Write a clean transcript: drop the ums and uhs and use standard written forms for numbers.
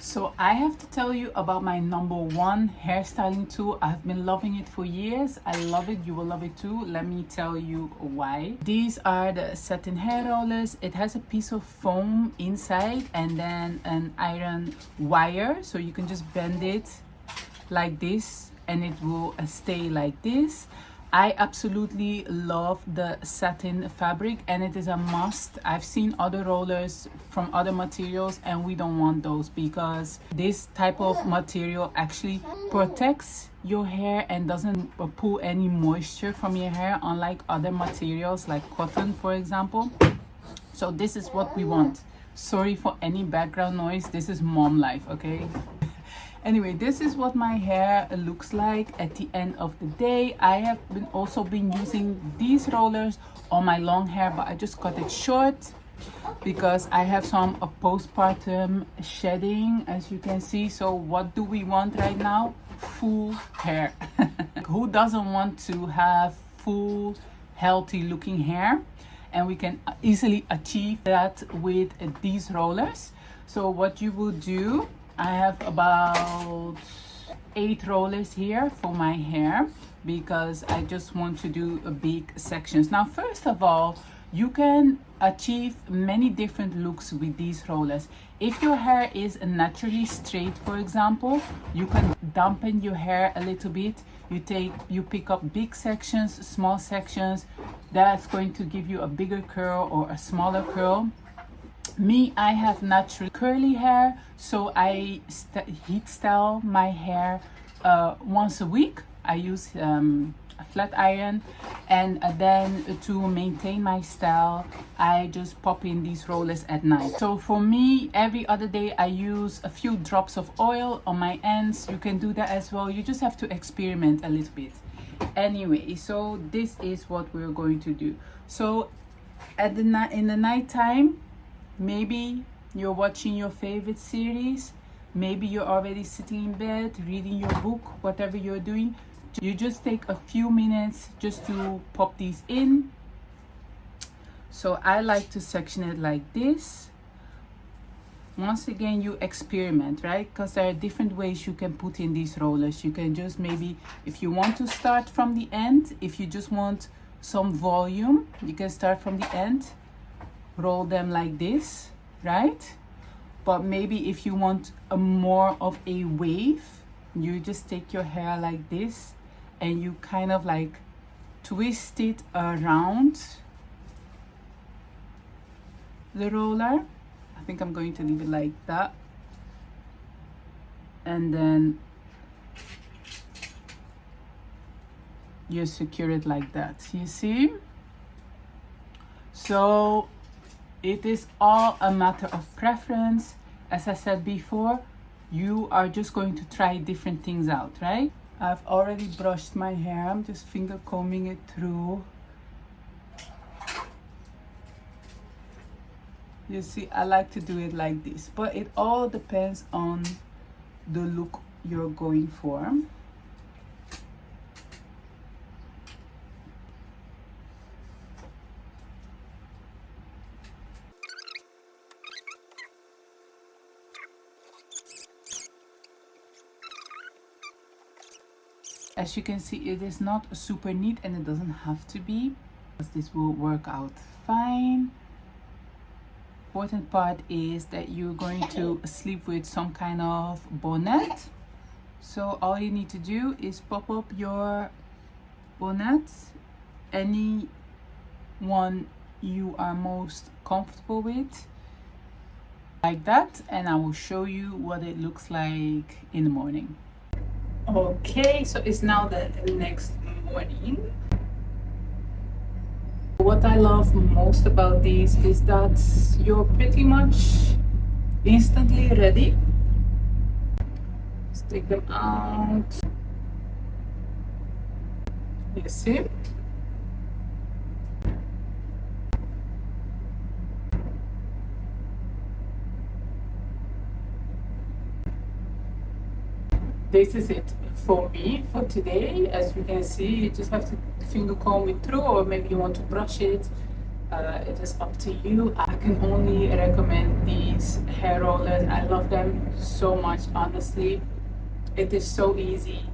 So I have to tell you about my number one hairstyling tool. I've been loving it for years. I love it. You will love it too. Let me tell you why. These are the Satin hair rollers. It has a piece of foam inside and then an iron wire. So you can just bend it like this and it will stay like this. I absolutely love the satin fabric and it is a must. I've seen other rollers from other materials and we don't want those because this type of material actually protects your hair and doesn't pull any moisture from your hair, unlike other materials like cotton, for example. So this is what we want. Sorry for any background noise. This is mom life, okay? Anyway, this is what my hair looks like at the end of the day. I have also been using these rollers on my long hair, but I just cut it short because I have some postpartum shedding, as you can see. So what do we want right now? Full hair. Who doesn't want to have full, healthy looking hair? And we can easily achieve that with these rollers. So what you will do, I have about 8 rollers here for my hair because I just want to do big sections. Now, first of all, you can achieve many different looks with these rollers. If your hair is naturally straight, for example, you can dampen your hair a little bit. You pick up big sections, small sections. That's going to give you a bigger curl or a smaller curl. Me, I have natural curly hair, so I heat style my hair once a week. I use a flat iron, and then to maintain my style, I just pop in these rollers at night. So for me, every other day I use a few drops of oil on my ends. You can do that as well. You just have to experiment a little bit. Anyway, so this is what we're going to do. So in the night time, maybe you're watching your favorite series, maybe you're already sitting in bed reading your book, whatever you're doing, you just take a few minutes just to pop these in. So I like to section it like this. Once again, you experiment, right? Because there are different ways you can put in these rollers. You can just maybe, if you want to start from the end, if you just want some volume, you can start from the end, roll them like this, right? But maybe if you want a more of a wave, you just take your hair like this and you kind of like twist it around the roller. I think I'm going to leave it like that, and then you secure it like that. You see? So it is all a matter of preference. As I said before, you are just going to try different things out, right? I've already brushed my hair. I'm just finger combing it through. You see, I like to do it like this, but it all depends on the look you're going for. As you can see, it is not super neat and it doesn't have to be, because this will work out fine. Important part is that you're going to sleep with some kind of bonnet. So all you need to do is pop up your bonnet, any one you are most comfortable with, like that, and I will show you what it looks like in the morning. Okay, so it's now the next morning. What I love most about these is that you're pretty much instantly ready. Let's take them out. You see? This is it for me for today. As you can see, you just have to finger comb it through, or maybe you want to brush it. it is up to you. I can only recommend these hair rollers. I love them so much, honestly. It is so easy